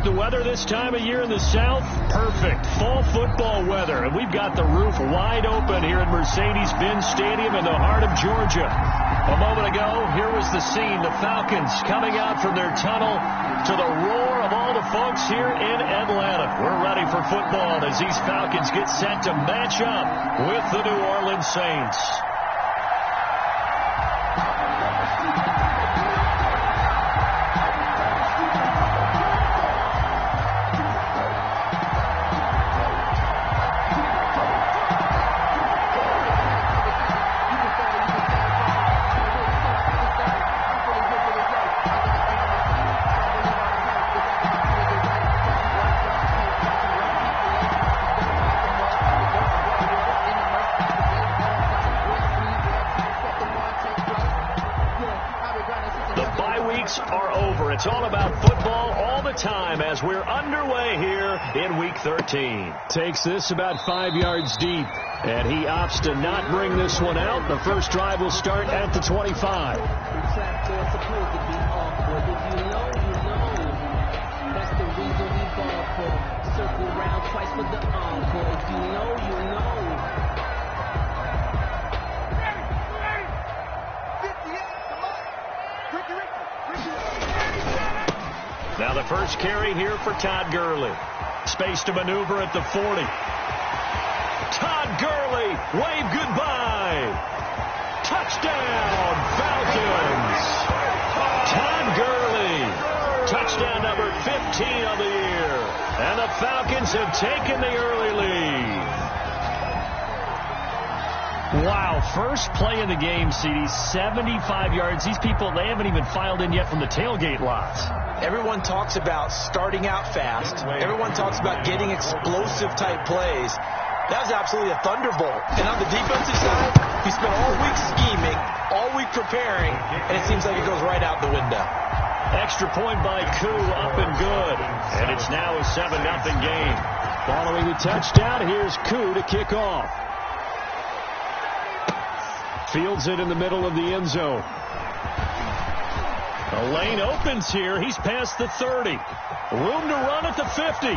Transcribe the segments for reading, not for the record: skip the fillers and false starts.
Like the weather this time of year in the South? Perfect. Fall football weather. And we've got the roof wide open here at Mercedes-Benz Stadium in the heart of Georgia. A moment ago, here was the scene. The Falcons coming out from their tunnel to the roar of all the folks here in Atlanta. We're ready for football as these Falcons get set to match up with the New Orleans Saints. It's all about football all the time as we're underway here in Week 13. Takes this about 5 yards deep, and he opts to not bring this one out. The first drive will start at the 25. Now the first carry here for Todd Gurley. Space to maneuver at the 40. Todd Gurley, wave goodbye. Touchdown, Falcons. Todd Gurley, touchdown number 15 of the year. And the Falcons have taken the early lead. Wow, first play of the game, CD, 75 yards. These people, they haven't even filed in yet from the tailgate lots. Everyone talks about starting out fast. Everyone talks about getting explosive-type plays. That was absolutely a thunderbolt. And on the defensive side, he spent all week scheming, all week preparing, and it seems like it goes right out the window. Extra point by Koo, up and good. And it's now a 7-0 game. Following the touchdown, here's Koo to kick off. Fields it in the middle of the end zone. The lane opens here. He's past the 30. Room to run at the 50.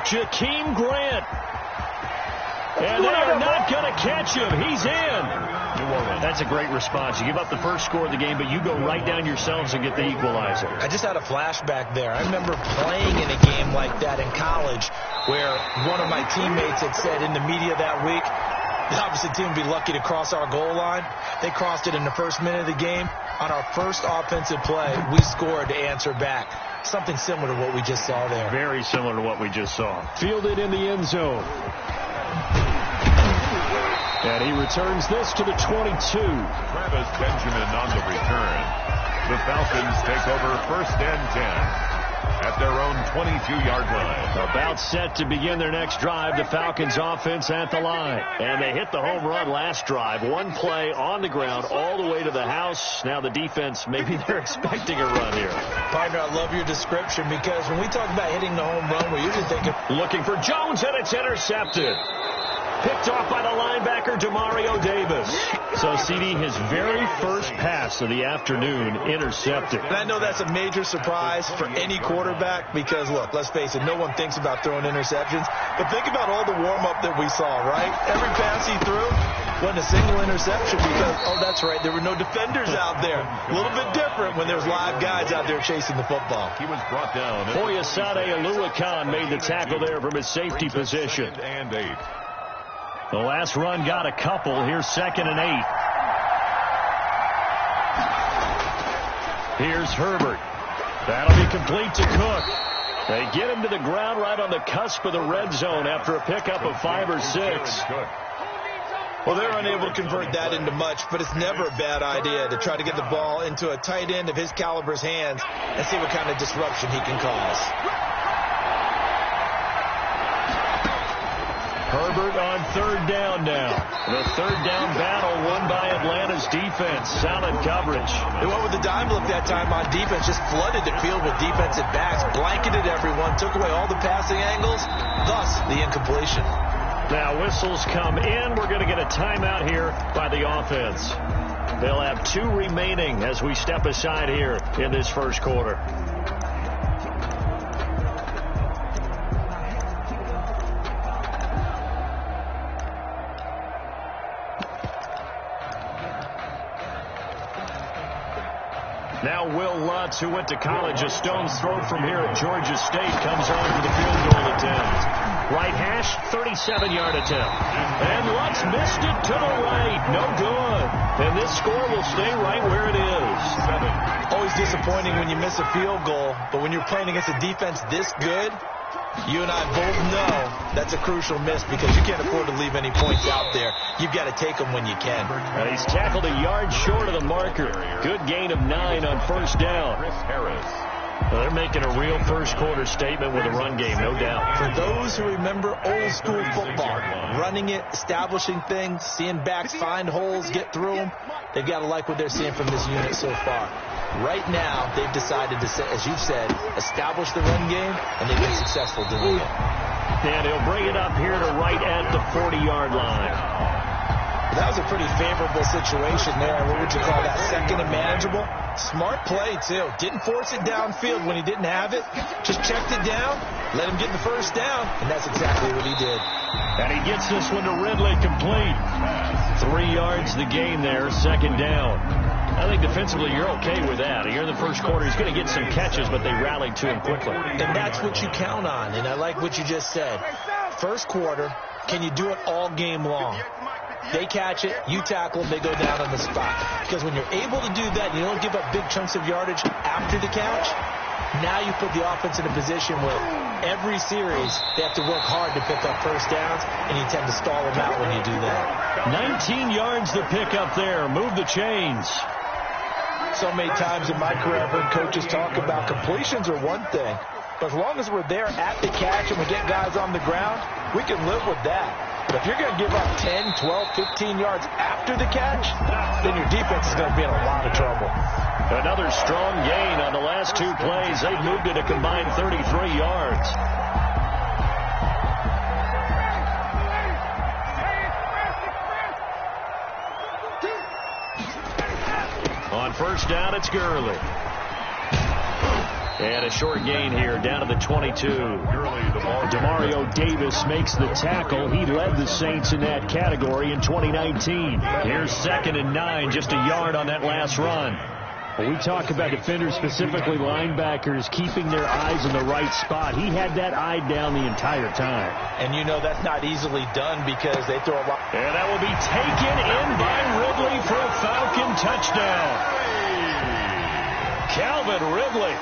Jakeem Grant. And they are not going to catch him. He's in. That's a great response. You give up the first score of the game, but you go right down yourselves and get the equalizer. I just had a flashback there. I remember playing in a game like that in college where one of my teammates had said in the media that week, the opposite team would be lucky to cross our goal line. They crossed it in the first minute of the game. On our first offensive play, we scored to answer back. Something similar to what we just saw there. Very similar to what we just saw. Fielded in the end zone. And he returns this to the 22. Travis Benjamin on the return. The Falcons take over 1st and 10. At their own 22-yard line. About set to begin their next drive. The Falcons offense at the line. And they hit the home run last drive. One play on the ground all the way to the house. Now the defense, maybe they're expecting a run here. Partner, I love your description because when we talk about hitting the home run, we're usually thinking looking for Jones, and it's intercepted. Picked off by the linebacker, Demario Davis. So, CD, his very first pass of the afternoon intercepted. And I know that's a major surprise for any quarterback because, look, let's face it, no one thinks about throwing interceptions. But think about all the warm-up that we saw, right? Every pass he threw wasn't a single interception because, oh, that's right, there were no defenders out there. A little bit different when there's live guys out there chasing the football. He was brought down. Foyesade Oluwakan made the tackle there from his safety position. 2nd and 8. The last run got a couple. Here's 2nd and 8. Here's Herbert. That'll be complete to Cook. They get him to the ground right on the cusp of the red zone after a pickup of 5 or 6. Well, they're unable to convert that into much, but it's never a bad idea to try to get the ball into a tight end of his caliber's hands and see what kind of disruption he can cause. Herbert on 3rd down now. The 3rd down battle won by Atlanta's defense. Solid coverage. They went with the dime look that time on defense, just flooded the field with defensive backs, blanketed everyone, took away all the passing angles, thus the incompletion. Now whistles come in. We're going to get a timeout here by the offense. They'll have 2 remaining as we step aside here in this first quarter. Now Will Lutz, who went to college a stone's throw from here at Georgia State, comes on for the field goal attempt. Right hash, 37-yard attempt. And Lutz missed it to the right. No good. And this score will stay right where it is. Always disappointing when you miss a field goal, but when you're playing against a defense this good, you and I both know that's a crucial miss because you can't afford to leave any points out there. You've got to take them when you can. He's tackled a yard short of the marker. Good gain of 9 on first down. Well, they're making a real first-quarter statement with a run game, no doubt. For those who remember old-school football, running it, establishing things, seeing backs find holes, get through them, they've got to like what they're seeing from this unit so far. Right now, they've decided to, as you've said, establish the run game, and they've been successful doing it. And he'll bring it up here to right at the 40-yard line. That was a pretty favorable situation there. What would you call that? Second and manageable. Smart play, too. Didn't force it downfield when he didn't have it. Just checked it down, let him get the first down, and that's exactly what he did. And he gets this one to Ridley complete. 3 yards the gain there, second down. I think defensively you're okay with that. Here in the first quarter, he's going to get some catches, but they rallied to him quickly. And that's what you count on, and I like what you just said. First quarter, can you do it all game long? They catch it, you tackle them, they go down on the spot. Because when you're able to do that, you don't give up big chunks of yardage after the catch, now you put the offense in a position where every series they have to work hard to pick up first downs, and you tend to stall them out when you do that. 19 yards to pick up there. Move the chains. So many times in my career, I've heard coaches talk about completions are one thing, but as long as we're there at the catch and we get guys on the ground, we can live with that. But if you're going to give up 10, 12, 15 yards after the catch, then your defense is going to be in a lot of trouble. Another strong gain on the last 2 plays. They've moved it a combined 33 yards. On first down, it's Gurley. And a short gain here, down to the 22. Demario Davis makes the tackle. He led the Saints in that category in 2019. Here's 2nd and 9, just a yard on that last run. When we talk about defenders, specifically linebackers, keeping their eyes in the right spot, he had that eye down the entire time. And you know that's not easily done because they throw a lot. And that will be taken in by Ridley for a Falcon touchdown. Calvin Ridley,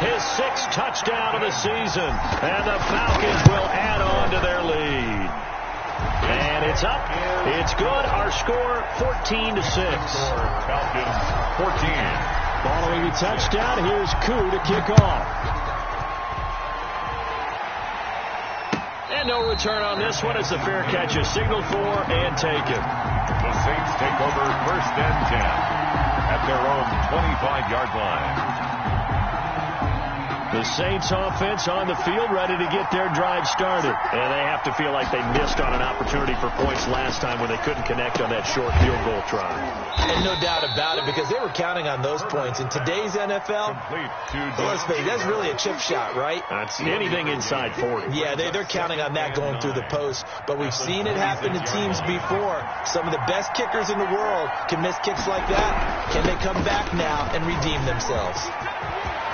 his 6th touchdown of the season. And the Falcons will add on to their lead. And it's up. It's good. Our score, 14-6. Falcons, 14. Following the touchdown, here's Koo to kick off. And no return on this one as the fair catch is signaled for and taken. The Saints take over 1st and 10 at their own 25-yard line. The Saints offense on the field ready to get their drive started. And they have to feel like they missed on an opportunity for points last time when they couldn't connect on that short field goal try. And no doubt about it, because they were counting on those points. In today's NFL, let's face it, that's really a chip shot, right? That's anything inside 40. Yeah, they're counting on that going through the post. But we've seen it happen to teams before. Some of the best kickers in the world can miss kicks like that. Can they come back now and redeem themselves?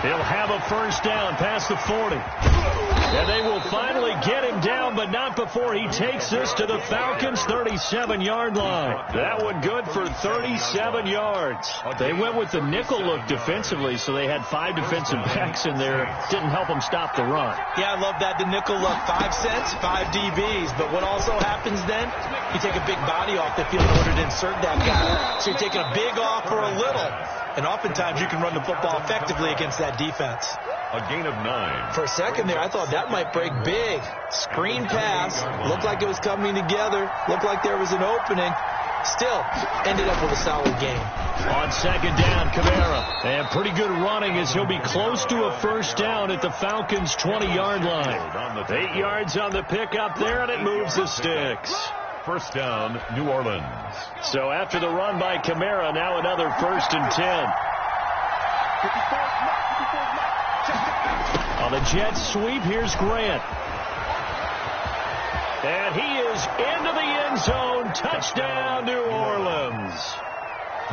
He'll have a first down past the 40. And they will finally get him down, but not before he takes this to the Falcons' 37-yard line. That one good for 37 yards. They went with the nickel look defensively, so they had 5 defensive backs in there. Didn't help them stop the run. Yeah, I love that. The nickel look, 5 cents, 5 DBs. But what also happens then, you take a big body off the field in order to insert that guy. So you're taking a big off for a little. And oftentimes you can run the football effectively against that defense. A gain of 9. For a second there, I thought that might break big. Screen pass. Looked like it was coming together. Looked like there was an opening. Still, ended up with a solid game. On 2nd down, Kamara. And pretty good running as he'll be close to a first down at the Falcons' 20-yard line. 8 yards on the pickup there, and it moves the sticks. First down, New Orleans. So after the run by Kamara, now another 1st and 10. On the jet sweep, here's Grant. And he is into the end zone. Touchdown, New Orleans.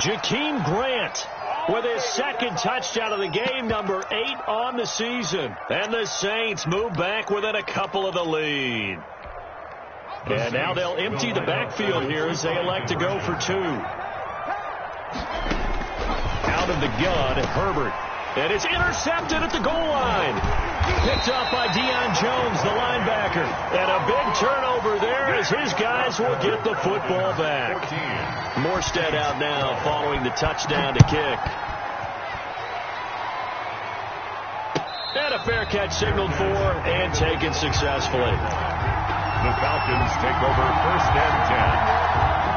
Jakeem Grant with his second touchdown of the game, number 8 on the season. And the Saints move back within a couple of the lead. And now they'll empty the backfield here as they elect to go for 2. Out of the gun, Herbert. And it's intercepted at the goal line. Picked up by Deion Jones, the linebacker. And a big turnover there as his guys will get the football back. Morstead out now following the touchdown to kick. And a fair catch signaled for and taken successfully. The Falcons take over 1st and 10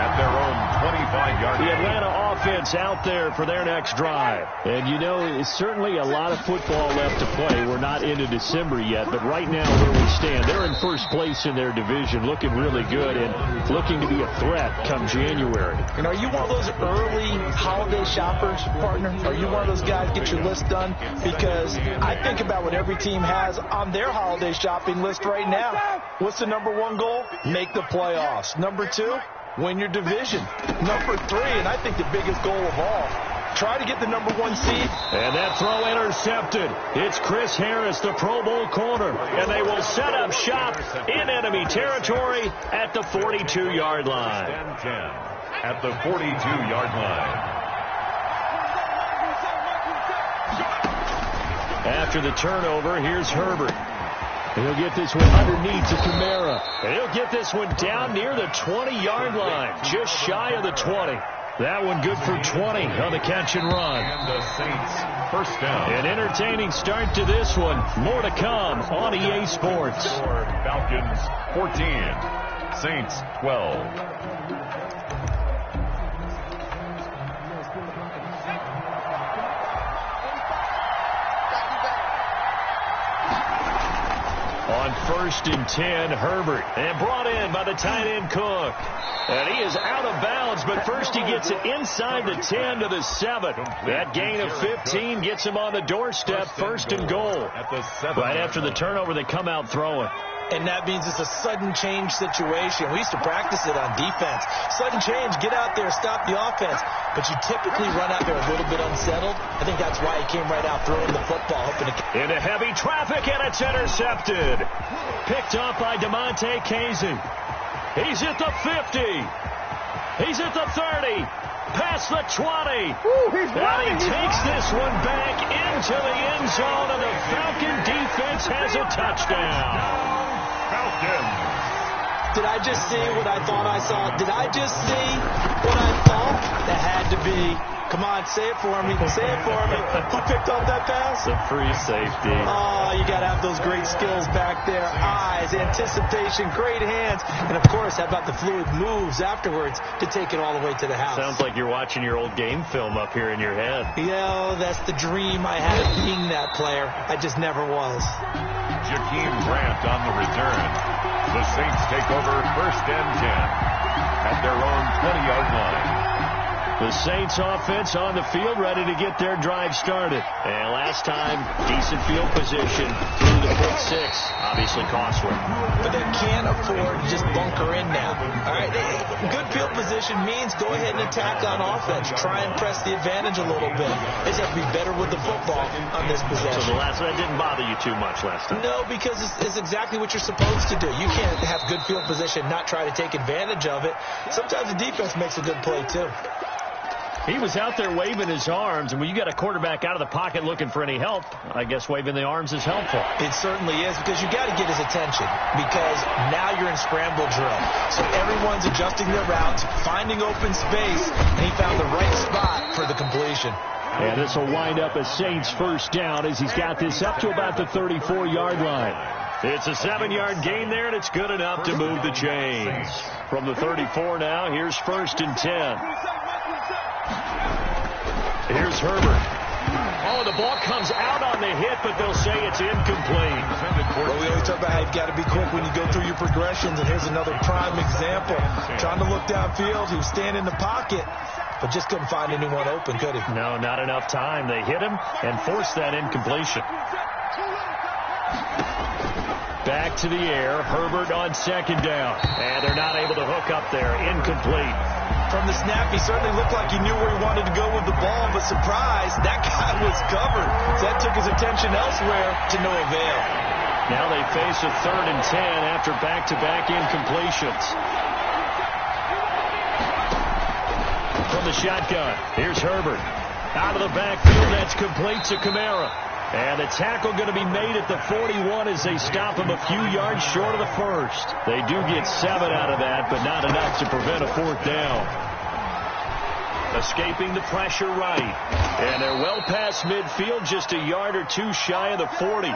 at their own 25-yard line. The Atlanta offense out there for their next drive. And, you know, it's certainly a lot of football left to play. We're not into December yet, but right now where we stand, they're in first place in their division, looking really good and looking to be a threat come January. And are you one of those early holiday shoppers, partner? Are you one of those guys get your list done? Because I think about what every team has on their holiday shopping list right now. What's the number 1 goal? Make the playoffs. Number 2? Win your division. Number 3, and I think the biggest goal of all, try to get the number 1 seed. And that throw intercepted. It's Chris Harris, the Pro Bowl corner. And they will set up shop in enemy territory at the 42-yard line. 10 at the 42-yard line. After the turnover, here's Herbert. He'll get this one underneath to Kamara. And he'll get this one down near the 20-yard line, just shy of the 20. That one good for 20 on the catch and run. And the Saints, 1st down. An entertaining start to this one. More to come on EA Sports. Falcons, 14. Saints, 12. On 1st and 10, Herbert. And brought in by the tight end Cook. And he is out of bounds, but first he gets it inside the 10 to the 7. That gain of 15 gets him on the doorstep, 1st and goal. Right after the turnover, they come out throwing. And that means it's a sudden change situation. We used to practice it on defense. Sudden change, get out there, stop the offense. But you typically run out there a little bit unsettled. I think that's why he came right out throwing the football. Into heavy traffic, and it's intercepted. Picked up by DeMonte Casey. He's at the 50. He's at the 30. Past the 20. And he takes this one back into the end zone, and the Falcon defense has a touchdown. Falcons. Did I just see what I thought I saw? Did I just see what I thought? That had to be. Come on, say it for me. Say it for me. Who picked up that pass? The free safety. Oh, you got to have those great skills back there. Eyes, anticipation, great hands. And, of course, how about the fluid moves afterwards to take it all the way to the house? Sounds like you're watching your old game film up here in your head. Yeah, that's the dream I had of being that player. I just never was. Jakeem Grant on the return. The Saints take over 1st and 10 at their own 20-yard line. The Saints offense on the field, ready to get their drive started. And last time, decent field position through the pick 6. Obviously costly. But they can't afford to just bunker in now. All right, good field position means go ahead and attack on offense. Try and press the advantage a little bit. They just have to be better with the football on this possession. So that didn't bother you too much last time? No, because it's exactly what you're supposed to do. You can't have good field position, not try to take advantage of it. Sometimes the defense makes a good play, too. He was out there waving his arms, and when you got a quarterback out of the pocket looking for any help, I guess waving the arms is helpful. It certainly is, because you got to get his attention, because now you're in scramble drill. So everyone's adjusting their routes, finding open space, and he found the right spot for the completion. And this will wind up a Saints 1st down as he's got this up to about the 34-yard line. It's a 7-yard gain there, and it's good enough to move the chains. From the 34 now, here's 1st and 10. Here's Herbert. Oh, the ball comes out on the hit, but they'll say it's incomplete. Well, we always talk about how you've got to be quick when you go through your progressions, and here's another prime example. Trying to look downfield, he was standing in the pocket, but just couldn't find anyone open, could he? No, not enough time. They hit him and forced that incompletion. Back to the air. Herbert on 2nd down. And they're not able to hook up there. Incomplete. From the snap, he certainly looked like he knew where he wanted to go with the ball, but surprise, that guy was covered. So that took his attention elsewhere to no avail. Now they face a 3rd and 10 after back-to-back incompletions. From the shotgun, here's Herbert. Out of the backfield, that's complete to Kamara. And the tackle going to be made at the 41 as they stop him a few yards short of the first. They do get 7 out of that, but not enough to prevent a 4th down. Escaping the pressure right. And they're well past midfield, just a yard or two shy of the 40.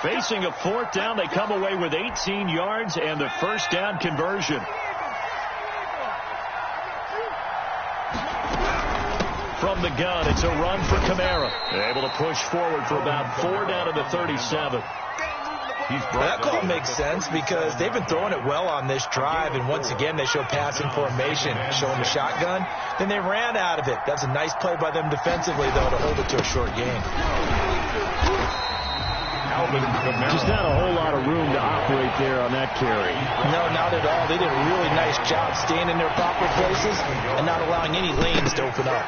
Facing a 4th down, they come away with 18 yards and the first down conversion. From the gun, it's a run for Kamara. They're able to push forward for about 4 down to the 37. That call makes sense because they've been throwing it well on this drive, and once again they show passing formation, showing the shotgun. Then they ran out of it. That's a nice play by them defensively, though, to hold it to a short gain. Just not a whole lot of room to operate there on that carry. No, not at all. They did a really nice job staying in their proper places and not allowing any lanes to open up.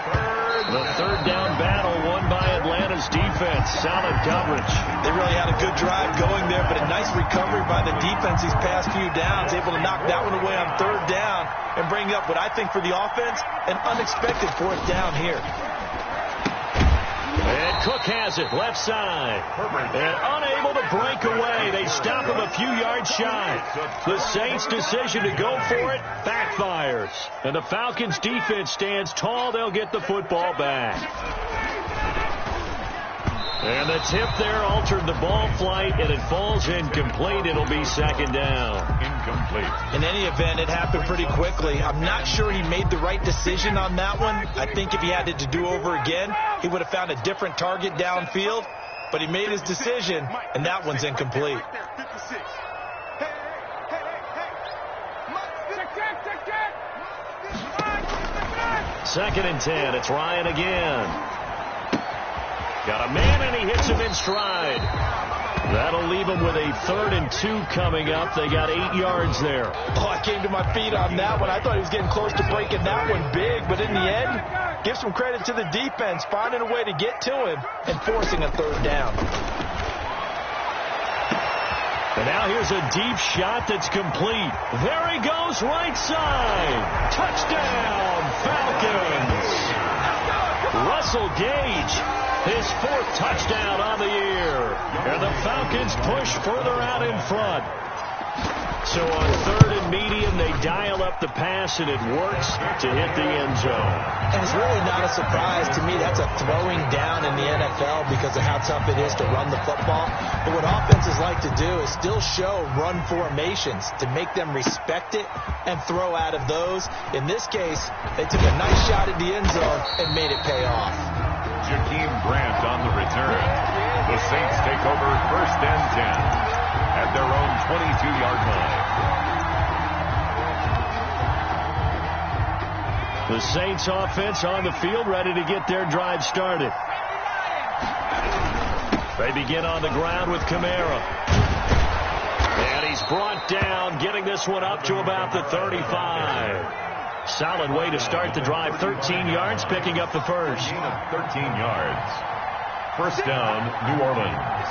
The 3rd down battle won by Atlanta's defense. Solid coverage. They really had a good drive going there, but a nice recovery by the defense these past few downs, able to knock that one away on 3rd down and bring up what I think for the offense, an unexpected 4th down here. And Cook has it, left side. And unable to break away. They stop him a few yards shy. The Saints' decision to go for it backfires. And the Falcons' defense stands tall. They'll get the football back. And the tip there altered the ball flight, and it falls incomplete. It'll be 2nd down. Incomplete. In any event, it happened pretty quickly. I'm not sure he made the right decision on that one. I think if he had it to do over again, he would have found a different target downfield. But he made his decision, and that one's incomplete. Second and 10. It's Ryan again. Got a man, and he hits him in stride. That'll leave him with a 3rd and 2 coming up. They got 8 yards there. Oh, I came to my feet on that one. I thought he was getting close to breaking that one big, but in the end, give some credit to the defense, finding a way to get to him and forcing a 3rd down. And now here's a deep shot that's complete. There he goes, right side. Touchdown, Falcons. Russell Gage, his 4th touchdown on the year. And the Falcons push further out in front. So on 3rd and medium, they dial up the pass, and it works to hit the end zone. And it's really not a surprise to me. That's a throwing down in the NFL because of how tough it is to run the football. But what offenses like to do is still show run formations to make them respect it and throw out of those. In this case, they took a nice shot at the end zone and made it pay off. Jakeem Grant on the return. The Saints take over 1st and 10 at their own 22-yard line. The Saints offense on the field, ready to get their drive started. They begin on the ground with Kamara. And he's brought down, getting this one up to about the 35. Solid way to start the drive. 13 yards, picking up the first. 13 yards. 1st down, New Orleans.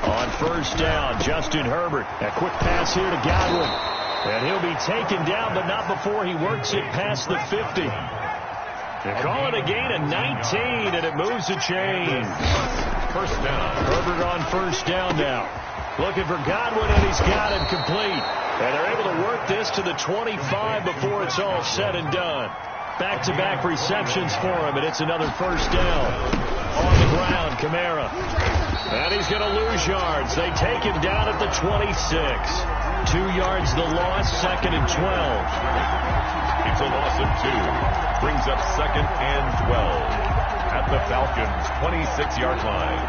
On 1st down, Justin Herbert. A quick pass here to Godwin. And he'll be taken down, but not before he works it past the 50. They call it a gain of 19, and it moves the chain. 1st down. Herbert on 1st down now. Looking for Godwin, and he's got it complete. And they're able to work this to the 25 before it's all said and done. Back-to-back receptions for him, and it's another 1st down. On the ground, Kamara. And he's going to lose yards. They take him down at the 26. 2 yards the loss, 2nd and 12. It's a loss of 2. Brings up 2nd and 12 at the Falcons' 26-yard line.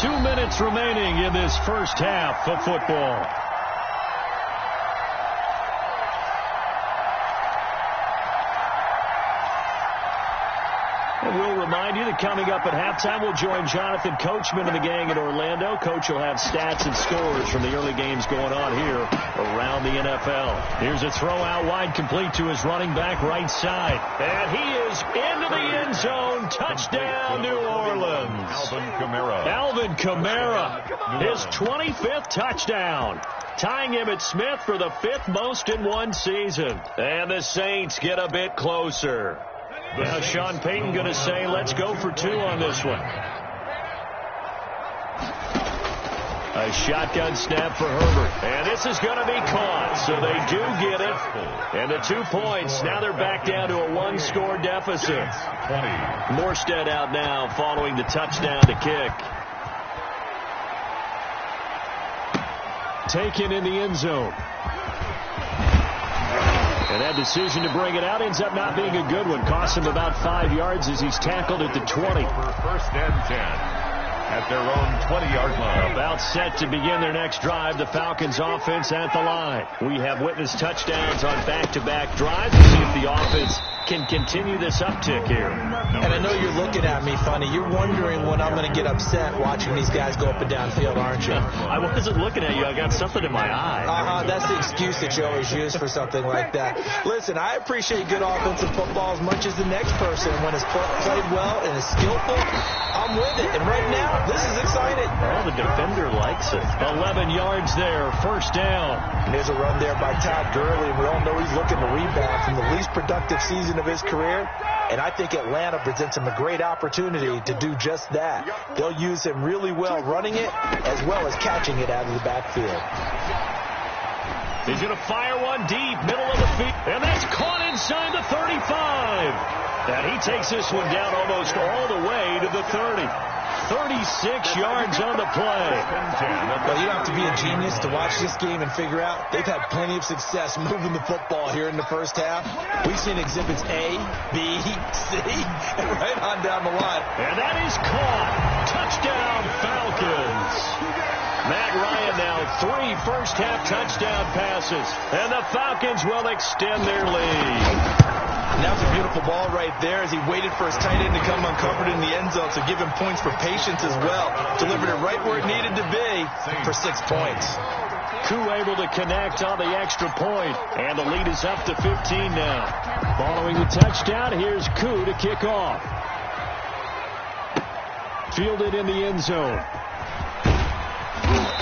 2 minutes remaining in this first half of football. And we'll remind you that coming up at halftime, we'll join Jonathan Coachman and the gang in Orlando. Coach will have stats and scores from the early games going on here around the NFL. Here's a throw out wide, complete to his running back right side. And he is into the end zone. Touchdown, New Orleans. Alvin Kamara, his 25th touchdown, tying him at Smith for the 5th most in one season. And the Saints get a bit closer. Now Sean Payton going to say, let's go for 2 on this one. A shotgun snap for Herbert. And this is going to be caught. So they do get it. And the 2 points. Now they're back down to a 1-score deficit. Morstead out now following the touchdown to kick. Taken in the end zone. And that decision to bring it out ends up not being a good one. Costs him about 5 yards as he's tackled at the 20. First and 10 at their own 20-yard line. About set to begin their next drive. The Falcons offense at the line. We have witnessed touchdowns on back-to-back drives. We'll see if the offense can continue this uptick here. And I know you're looking at me funny. You're wondering when I'm going to get upset watching these guys go up and down field, aren't you? I wasn't looking at you. I got something in my eye. That's the excuse that you always use for something like that. Listen, I appreciate good offensive football as much as the next person. When it's played well and is skillful, I'm with it. And right now, this is exciting. Oh, the defender likes it. 11 yards there, first down. And there's a run there by Todd Gurley. We all know he's looking to rebound from the least productive season of his career. And I think Atlanta presents him a great opportunity to do just that. They'll use him really well running it as well as catching it out of the backfield. He's going to fire one deep, middle of the field. And that's caught inside the 35. And he takes this one down almost all the way to the 30. 36 yards on the play. Well, you don't have to be a genius to watch this game and figure out they've had plenty of success moving the football here in the first half. We've seen exhibits A, B, C, and right on down the line. And that is caught. Touchdown, Falcons. Matt Ryan now 3 first-half touchdown passes. And the Falcons will extend their lead. And that was a beautiful ball right there as he waited for his tight end to come uncovered in the end zone, so give him points for patience as well. Delivered it right where it needed to be for 6 points. Koo able to connect on the extra point, and the lead is up to 15 now. Following the touchdown, here's Koo to kick off. Fielded in the end zone.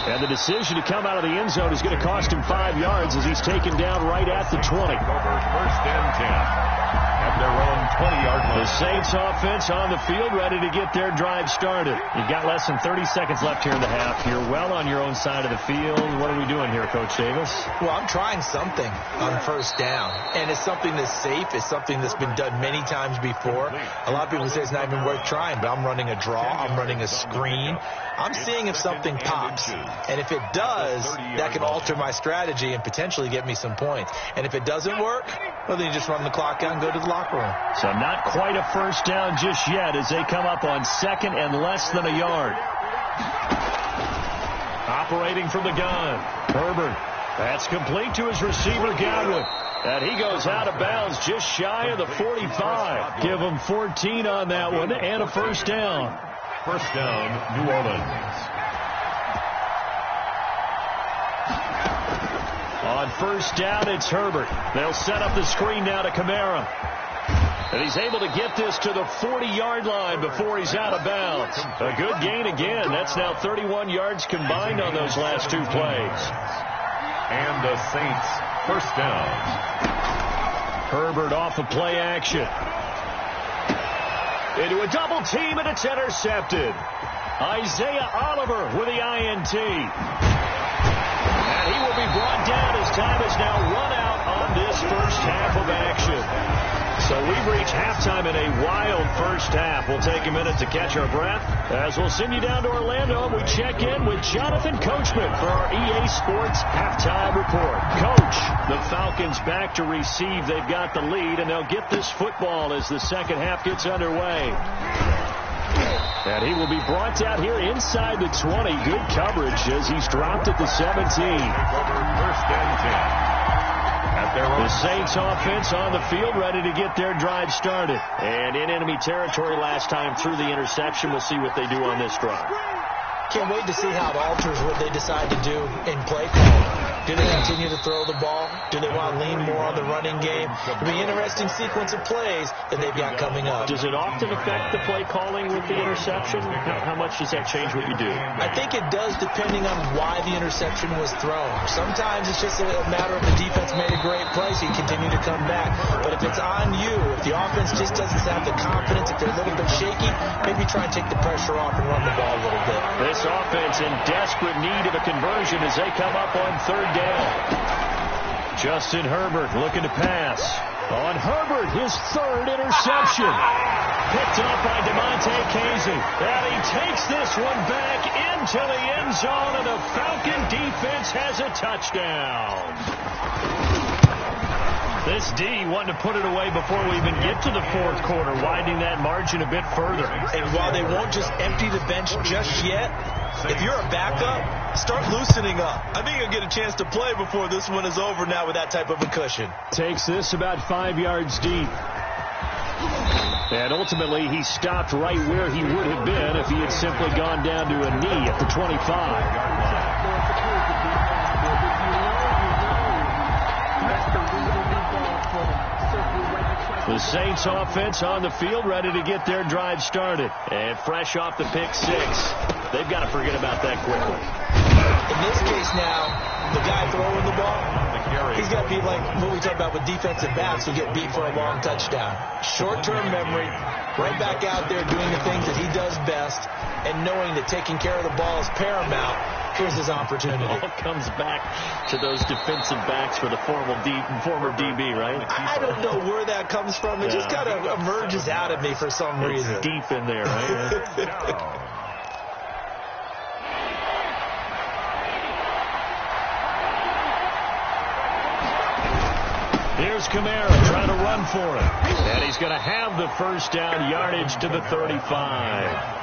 And the decision to come out of the end zone is going to cost him 5 yards as he's taken down right at the 20. First and 10 at their own 20-yard line. The Saints offense on the field ready to get their drive started. You've got less than 30 seconds left here in the half. You're well on your own side of the field. What are we doing here, Coach Davis? Well, I'm trying something on first down. And it's something that's safe. It's something that's been done many times before. A lot of people say it's not even worth trying, but I'm running a draw. I'm running a screen. I'm seeing if something pops. And if it does, that can alter my strategy and potentially get me some points. And if it doesn't work, well, then you just run the clock out and go to the locker room. So not quite a first down just yet as they come up on second and less than a yard. Operating from the gun, Herbert. That's complete to his receiver, Godwin. And he goes out of bounds just shy of the 45. Give him 14 on that one and a first down. First down, New Orleans. On first down, it's Herbert. They'll set up the screen now to Kamara. And he's able to get this to the 40-yard line before he's out of bounds. A good gain again. That's now 31 yards combined on those last 2 plays. And the Saints, first down. Herbert off of play action. Into a double team, and it's intercepted. Isaiah Oliver with the INT. And he will be brought down as time is now run out on this first half of action. So we've reached halftime in a wild first half. We'll take a minute to catch our breath as we'll send you down to Orlando and we check in with Jonathan Coachman for our EA Sports Halftime Report. Coach, the Falcons back to receive. They've got the lead, and they'll get this football as the second half gets underway. And he will be brought down here inside the 20. Good coverage as he's dropped at the 17. First and 10 at The Saints offense on the field, ready to get their drive started. And in enemy territory last time through the interception. We'll see what they do on this drive. Can't wait to see how it alters what they decide to do in play calling. Do they continue to throw the ball? Do they want to lean more on the running game? It'll be an interesting sequence of plays that they've got coming up. Does it often affect the play calling with the interception? How much does that change what you do? I think it does depending on why the interception was thrown. Sometimes it's just a matter of the defense made a great play, so you continue to come back. But if it's on you, if the offense just doesn't have the confidence, if they're a little bit shaky, maybe try and take the pressure off and run the ball a little bit. This offense in desperate need of a conversion as they come up on third down. Justin Herbert looking to pass. On Herbert, his third interception. Picked up by DeMonte Casey. And he takes this one back into the end zone, and the Falcon defense has a touchdown. This D wanted to put it away before we even get to the fourth quarter, widening that margin a bit further. And while they won't just empty the bench just yet, if you're a backup, start loosening up. I think you'll get a chance to play before this one is over now with that type of a cushion. Takes this about 5 yards deep. And ultimately, he stopped right where he would have been if he had simply gone down to a knee at the 25. The Saints offense on the field, ready to get their drive started. And fresh off the pick six. They've got to forget about that quickly. In this case now, the guy throwing the ball, he's got to be like what we talk about with defensive backs who get beat for a long touchdown. Short-term memory, right back out there doing the things that he does best, and knowing that taking care of the ball is paramount. Here's his opportunity. It all comes back to those defensive backs for the former DB, right? I don't know where that comes from. It just kind of emerges out of me for some reason. It's deep in there, right? Here's Kamara trying to run for it. And he's going to have the first down, yardage to the 35.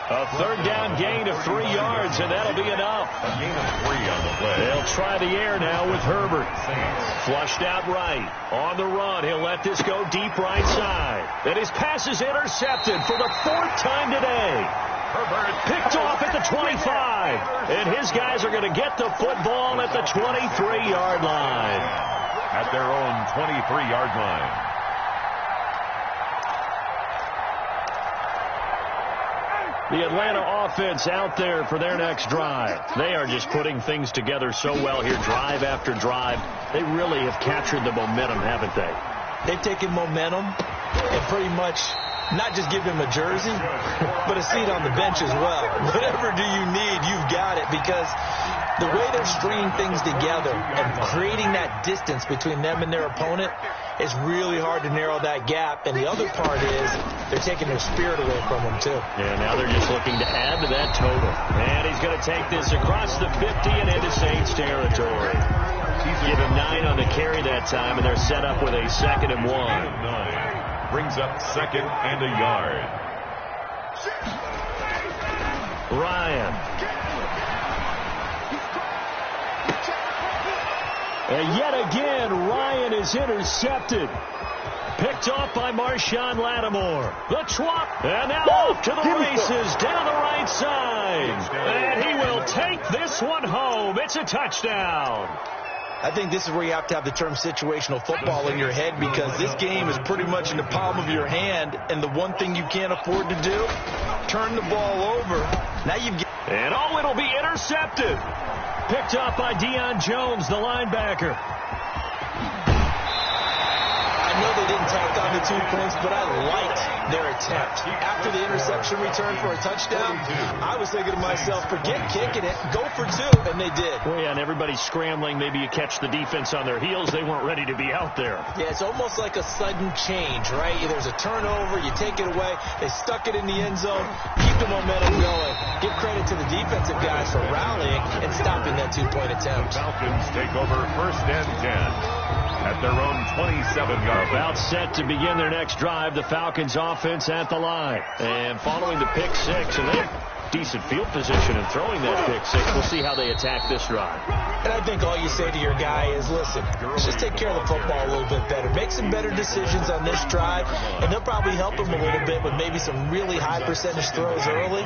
A third down gain of 3 yards, and that'll be enough. A gain of 3 on the play. They'll try the air now with Herbert. Flushed out right. On the run, he'll let this go deep right side. And his pass is intercepted for the 4th time today. Herbert picked off at the 25. And his guys are going to get the football at the 23-yard line. At their own 23-yard line. The Atlanta offense out there for their next drive. They are just putting things together so well here, drive after drive. They really have captured the momentum, haven't they? They've taken momentum and pretty much not just give him a jersey, but a seat on the bench as well. Whatever do you need, you've got it, because the way they're stringing things together and creating that distance between them and their opponent is really hard to narrow that gap. And the other part is they're taking their spirit away from them, too. Yeah, now they're just looking to add to that total. And he's going to take this across the 50 and into Saints territory. Give him 9 on the carry that time, and they're set up with a 2nd and 1. Brings up 2nd and a yard. Ryan. And yet again, Ryan is intercepted. Picked off by Marshawn Lattimore. The twop, and now off to the races down the right side. And he will take this one home. It's a touchdown. I think this is where you have to have the term situational football in your head, because this game is pretty much in the palm of your hand, and the one thing you can't afford to do, turn the ball over. Now you've got... And it'll be intercepted. Picked up by Deion Jones, the linebacker. I know they didn't tack on the 2 points, but I liked their attempt. After the interception return for a touchdown, I was thinking to myself, forget kicking it, go for 2, and they did. Well, yeah, and everybody's scrambling. Maybe you catch the defense on their heels. They weren't ready to be out there. Yeah, it's almost like a sudden change, right? There's a turnover, you take it away, they stuck it in the end zone, keep the momentum going. Give credit to the defensive guys for rallying and stopping that 2-point attempt. Falcons take over 1st and 10. At their own 27-yard. About set to begin their next drive, the Falcons offense at the line. And following the pick 6, and they have decent field position in throwing that pick 6. We'll see how they attack this drive. And I think all you say to your guy is, listen, let's just take care of the football a little bit better. Make some better decisions on this drive, and they'll probably help him a little bit with maybe some really high percentage throws early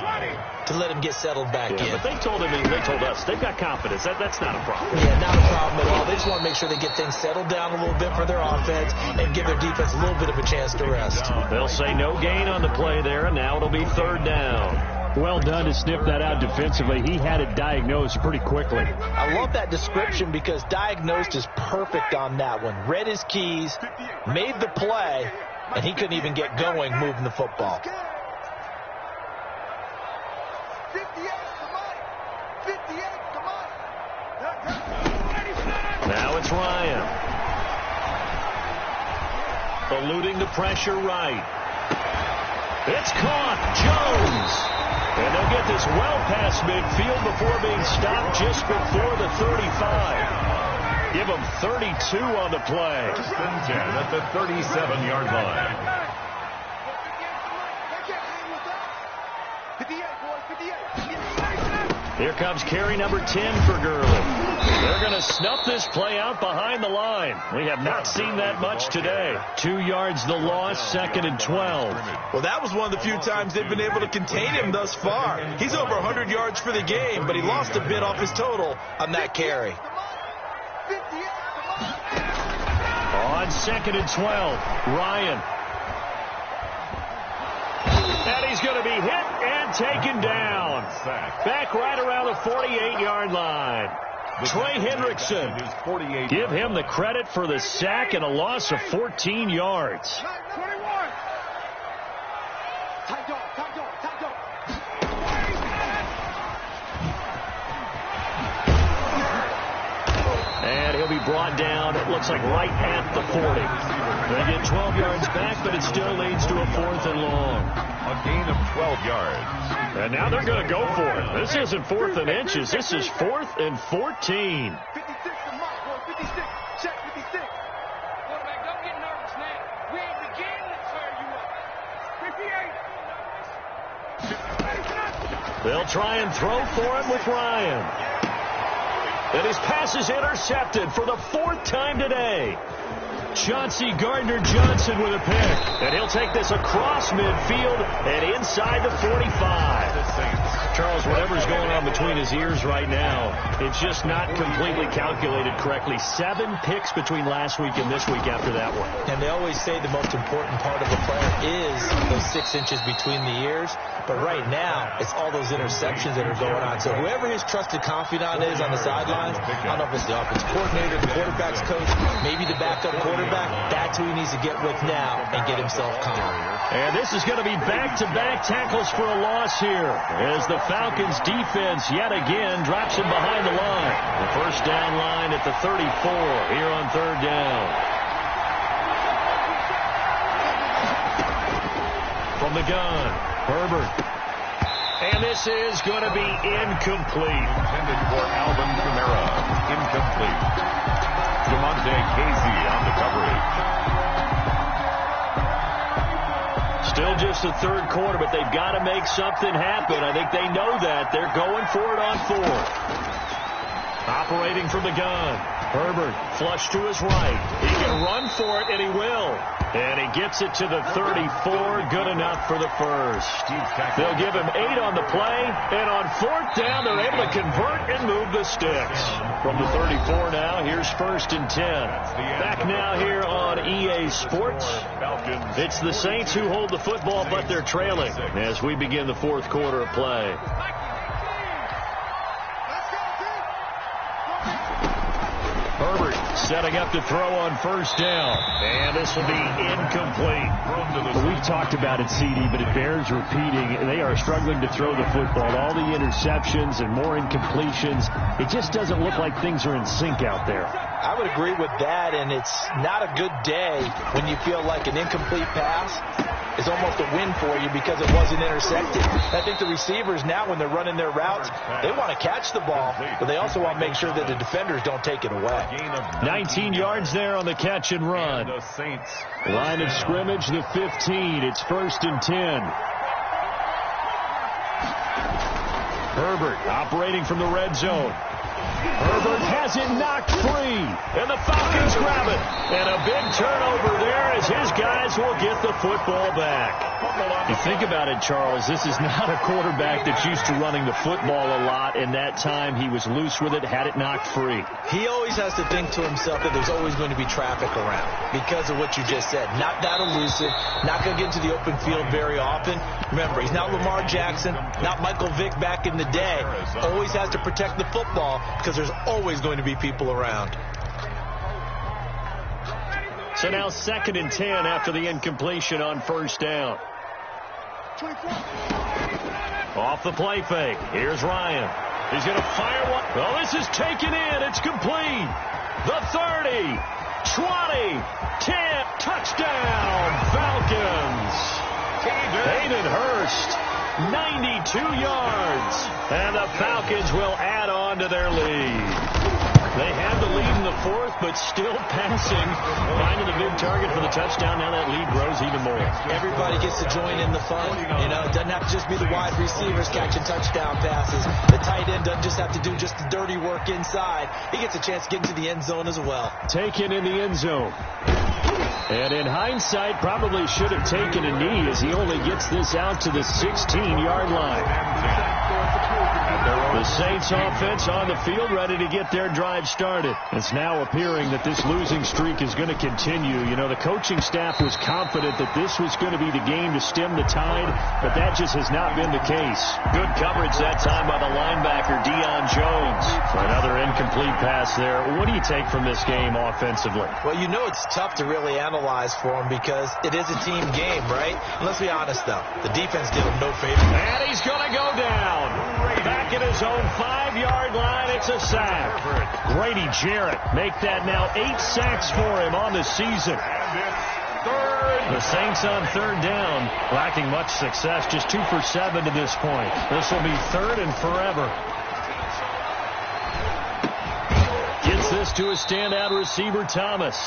to let him get settled back in. But they told us, they've got confidence. That's not a problem. Yeah, not a problem at all. They just want to make sure they get things settled down a little bit for their offense and give their defense a little bit of a chance to rest. They'll say no gain on the play there, and now it'll be third down. Well done to sniff that out defensively. He had it diagnosed pretty quickly. I love that description because diagnosed is perfect on that one. Read his keys, made the play, and he couldn't even get going moving the football. Now it's Ryan. Eluding the pressure right. It's caught. Jones. And they'll get this well past midfield before being stopped just before the 35. Give them 32 on the play. First and 10 at the 37-yard line. Here comes carry number 10 for Gurley. They're going to snuff this play out behind the line. We have not seen that much today. 2 yards the loss, 2nd and 12. Well, that was one of the few times they've been able to contain him thus far. He's over 100 yards for the game, but he lost a bit off his total on that carry. On 2nd and 12, Ryan. And he's going to be hit and taken down. Back right around the 48-yard line. Trey Hendrickson. Give him the credit for the sack and a loss of 14 yards. And he'll be brought down, it looks like right at the 40. They get 12 yards back, but it still leads to a 4th and long. A gain of 12 yards. And now they're going to go for it. This isn't 4th and inches. This is 4th and 14. 56 to Mike, boy. 56. Check 56. Quarterback, don't get nervous now. We ain't beginning to tear you up. 58. They'll try and throw for it with Ryan. And his pass is intercepted for the 4th time today. Chauncey Gardner-Johnson with a pick. And he'll take this across midfield and inside the 45. Charles, whatever's going on between his ears right now, it's just not completely calculated correctly. 7 picks between last week and this week after that one. And they always say the most important part of a player is those 6 inches between the ears. But right now, it's all those interceptions that are going on. So whoever his trusted confidant is on the sidelines, I don't know if it's the offense coordinator, the quarterback's coach, maybe the backup quarterback, that's who he needs to get with now and get himself calm. And this is going to be back-to-back tackles for a loss here as the Falcons defense yet again drops him behind the line. The first down line at the 34 here on 3rd down. From the gun, Herbert. And this is going to be incomplete. Intended for Alvin Kamara. Incomplete. Demonte Casey on the coverage. Still just the 3rd quarter, but they've got to make something happen. I think they know that. They're going for it on 4th. Operating from the gun. Herbert flush to his right. He can run for it, and he will. And he gets it to the 34. Good enough for the first. They'll give him 8 on the play. And on 4th down, they're able to convert and move the sticks. From the 34 now, here's 1st and 10. Back now here on EA Sports. It's the Saints who hold the football, but they're trailing as we begin the 4th quarter of play. Herbert setting up to throw on 1st down. And this will be incomplete. We've talked about it, CD, but it bears repeating. They are struggling to throw the football. All the interceptions and more incompletions. It just doesn't look like things are in sync out there. I would agree with that, and it's not a good day when you feel like an incomplete pass is almost a win for you because it wasn't intercepted. I think the receivers now, when they're running their routes, they want to catch the ball, but they also want to make sure that the defenders don't take it away. 19 yards there on the catch and run. Line of scrimmage, the 15. It's 1st and 10. Herbert operating from the red zone. Herbert has it knocked free, and the Falcons grab it. And a big turnover there as his guys will get the football back. You think about it, Charles, this is not a quarterback that's used to running the football a lot, and that time he was loose with it, had it knocked free. He always has to think to himself that there's always going to be traffic around because of what you just said. Not that elusive, not going to get into the open field very often. Remember, he's not Lamar Jackson, not Michael Vick back in the day. Always has to protect the football because there's always going to be people around. So now 2nd and 10 after the incompletion on first down. Off the play fake. Here's Ryan. He's going to fire one. Well, this is taken in. It's complete. The 30, 20, 10, touchdown, Falcons. Hayden Hurst, 92 yards. And the Falcons will add on to their lead. They had the lead in the 4th, but still passing. Finding the big target for the touchdown. Now that lead grows even more. Everybody gets to join in the fun. You know, it doesn't have to just be the wide receivers catching touchdown passes. The tight end doesn't just have to do just the dirty work inside. He gets a chance to get into the end zone as well. Taken in the end zone. And in hindsight, probably should have taken a knee as he only gets this out to the 16-yard line. The Saints offense on the field ready to get their drive started. It's now appearing that this losing streak is going to continue. You know, the coaching staff was confident that this was going to be the game to stem the tide, but that just has not been the case. Good coverage that time by the linebacker, Deion Jones. For another incomplete pass there. What do you take from this game offensively? Well, you know it's tough to really analyze for him because it is a team game, right? And let's be honest, though. The defense did him no favor. And he's going to go down. Back at his own 5-yard line, it's a sack. Grady Jarrett make that now 8 sacks for him on the season. The Saints on 3rd down, lacking much success, just 2 for 7 to this point. This will be 3rd and forever. Gets this to a standout receiver, Thomas.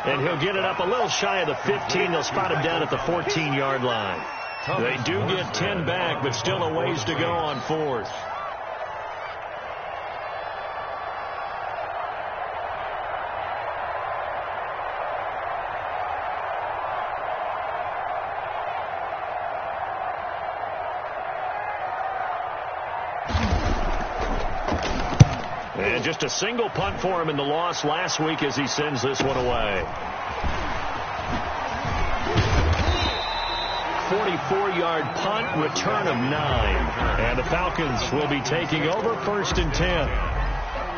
And he'll get it up a little shy of the 15. They'll spot him down at the 14-yard line. They do get 10 back, but still a ways to go on 4th. And just a single punt for him in the loss last week as he sends this one away. 44-yard punt, return of 9. And the Falcons will be taking over 1st and 10.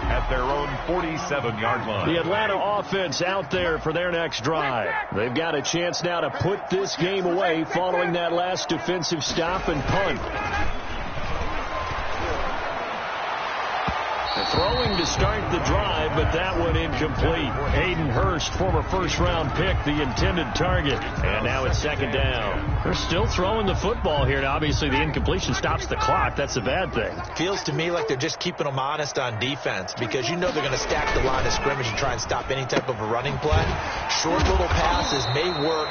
At their own 47-yard line. The Atlanta offense out there for their next drive. They've got a chance now to put this game away following that last defensive stop and punt. Throwing to start the drive, but that one incomplete. Hayden Hurst, former first-round pick, the intended target. And now it's 2nd down. They're still throwing the football here. Now, obviously, the incompletion stops the clock. That's a bad thing. Feels to me like they're just keeping them honest on defense because you know they're going to stack the line of scrimmage and try and stop any type of a running play. Short little passes may work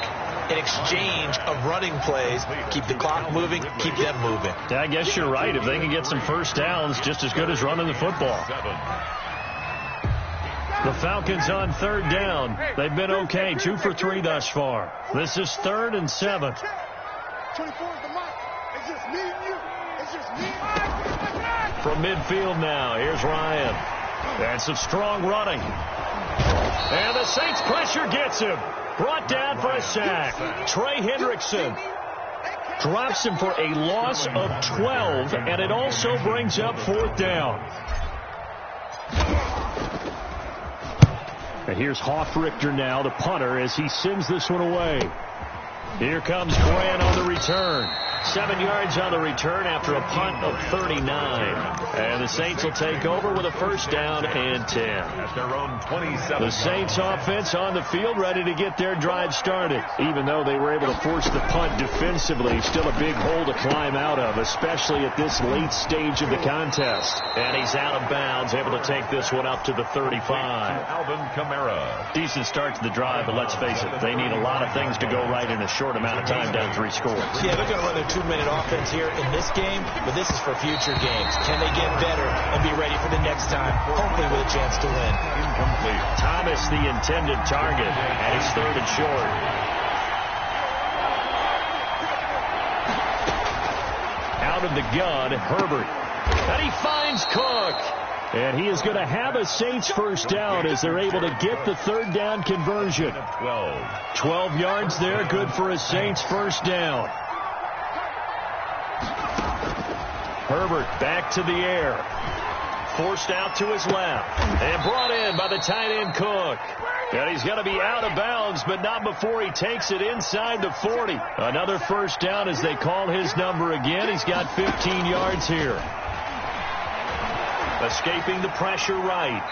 in exchange of running plays. Keep the clock moving, keep them moving. Yeah, I guess you're right. If they can get some first downs, just as good as running the football. The Falcons on 3rd down. They've been okay, 2 for 3 thus far. This is 3rd and 7. 24 is the mark. It's just me and you. It's just me and you. From midfield now, here's Ryan. And some strong running. And the Saints pressure gets him. Brought down for a sack. Trey Hendrickson drops him for a loss of 12, and it also brings up 4th down. And here's Hoffrichter now, the punter, as he sends this one away. Here comes Grant on the return. 7 yards on the return after a punt of 39. And the Saints will take over with a 1st down and 10. At their own 27. The Saints offense on the field ready to get their drive started. Even though they were able to force the punt defensively, still a big hole to climb out of, especially at this late stage of the contest. And he's out of bounds, able to take this one up to the 35. Alvin Kamara. Decent start to the drive, but let's face it, they need a lot of things to go right in a short amount of time, down 3 scores. Yeah, they're going to run their 2-minute offense here in this game, but this is for future games. Can they get better and be ready for the next time, hopefully with a chance to win? Incomplete. Thomas, the intended target, and it's 3rd and short. Out of the gun, Herbert. And he finds Cook. And he is going to have a Saints first down as they're able to get the 3rd down conversion. 12 yards there, good for a Saints first down. Herbert back to the air. Forced out to his left. And brought in by the tight end Cook. And he's going to be out of bounds, but not before he takes it inside the 40. Another first down as they call his number again. He's got 15 yards here. Escaping the pressure right.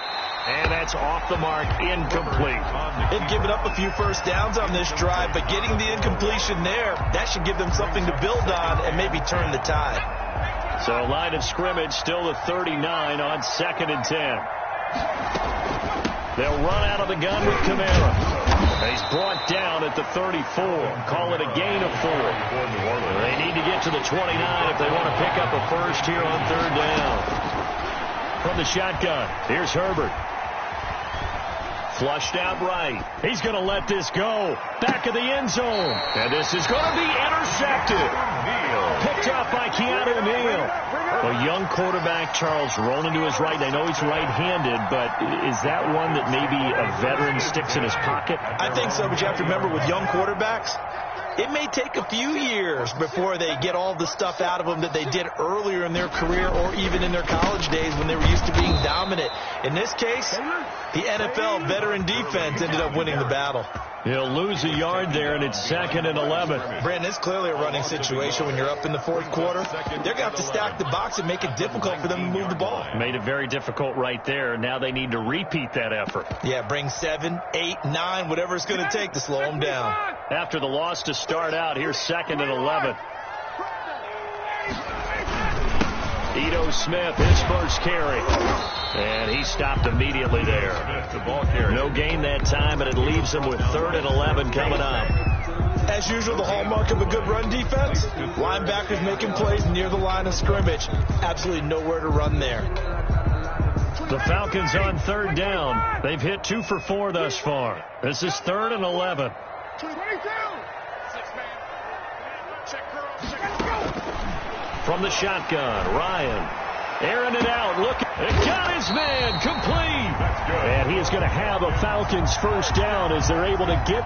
And that's off the mark, incomplete. They've given up a few first downs on this drive, but getting the incompletion there, that should give them something to build on and maybe turn the tide. So line of scrimmage still at 39 on 2nd and 10. They'll run out of the gun with Kamara. He's brought down at the 34. Call it a gain of 4. They need to get to the 29 if they want to pick up a first here on 3rd down. From the shotgun, here's Herbert. Flushed out right. He's going to let this go. Back of the end zone. And this is going to be intercepted. Picked off by Keanu Neal. A young quarterback, Charles, rolling to his right. I know he's right-handed, but is that one that maybe a veteran sticks in his pocket? I think so, but you have to remember with young quarterbacks, it may take a few years before they get all the stuff out of them that they did earlier in their career or even in their college days when they were used to being dominant. In this case, the NFL veteran defense ended up winning the battle. He'll lose a yard there, and it's 2nd and 11. Brandon, it's clearly a running situation when you're up in the 4th quarter. They're going to have to stack the box and make it difficult for them to move the ball. Made it very difficult right there. Now they need to repeat that effort. Yeah, bring 7, 8, 9, whatever it's going to take to slow them down. After the loss to start out, here's 2nd and 11. Ito Smith, his first carry. And he stopped immediately there. No gain that time, and it leaves him with 3rd and 11 coming up. As usual, the hallmark of a good run defense, linebackers making plays near the line of scrimmage. Absolutely nowhere to run there. The Falcons on 3rd down. They've hit 2 for 4 thus far. This is 3rd and 11. From the shotgun, Ryan. Airing it out, look, got his man, complete. And he is going to have a Falcons first down as they're able to get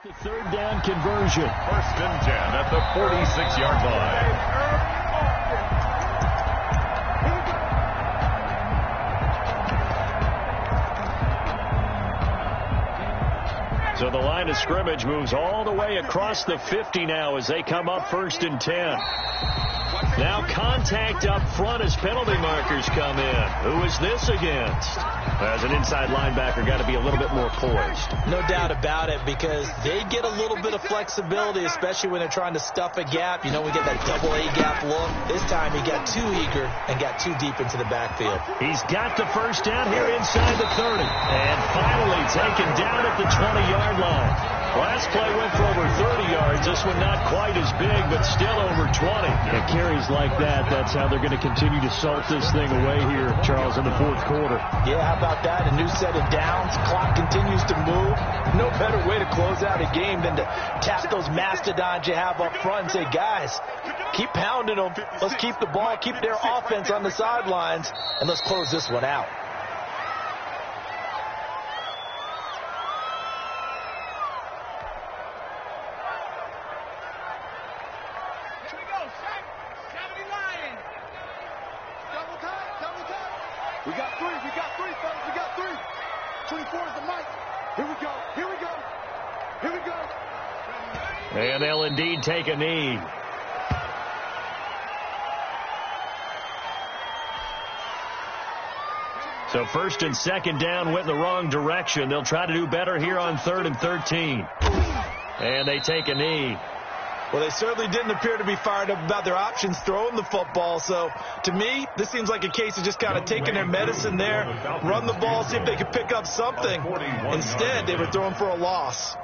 the 3rd down conversion. 1st and 10 at the 46-yard line. So the line of scrimmage moves all the way across the 50 now as they come up 1st and 10. Now contact up front as penalty markers come in. Who is this against? As an inside linebacker, got to be a little bit more poised. No doubt about it, because they get a little bit of flexibility, especially when they're trying to stuff a gap. You know, we get that double A gap look. This time he got too eager and got too deep into the backfield. He's got the first down here inside the 30. And finally taken down at the 20-yard line. Last play went for over 30 yards. This one not quite as big, but still over 20. It carries like that. That's how they're going to continue to salt this thing away here, Charles, in the 4th quarter. Yeah, how about that? A new set of downs. Clock continues to move. No better way to close out a game than to tap those mastodons you have up front and say, guys, keep pounding them. Let's keep the ball, keep their offense on the sidelines, and let's close this one out. We got 3, fellas, we got 3. 24 is the mic. Here we go, here we go, here we go. And they'll indeed take a knee. So 1st and 2nd down went in the wrong direction. They'll try to do better here on 3rd and 13. And they take a knee. Well, they certainly didn't appear to be fired up about their options throwing the football. So, to me, this seems like a case of just kind of taking their medicine there, run the ball, see if they could pick up something. Instead, they were throwing for a loss.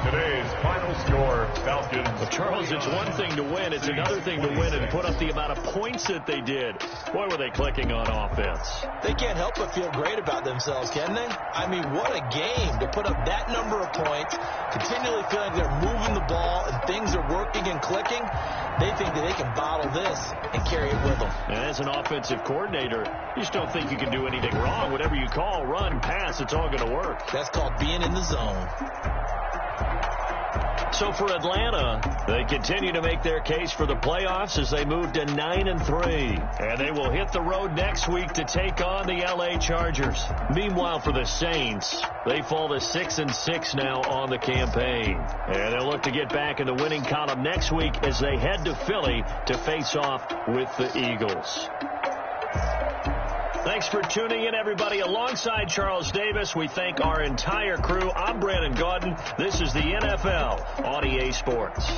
Today's final score, Falcons. Well, Charles, it's one thing to win. It's another thing to win and put up the amount of points that they did. Boy, were they clicking on offense. They can't help but feel great about themselves, can they? I mean, what a game to put up that number of points, continually feeling like they're moving the ball and things are working and clicking. They think that they can bottle this and carry it with them. And as an offensive coordinator, you just don't think you can do anything wrong. Whatever you call, run, pass, it's all going to work. That's called being in the zone. So for Atlanta, they continue to make their case for the playoffs as they move to 9-3. And they will hit the road next week to take on the LA Chargers. Meanwhile, for the Saints, they fall to 6-6 now on the campaign. And they'll look to get back in the winning column next week as they head to Philly to face off with the Eagles. Thanks for tuning in, everybody. Alongside Charles Davis, we thank our entire crew. I'm Brandon Gaudin. This is the NFL on EA Sports.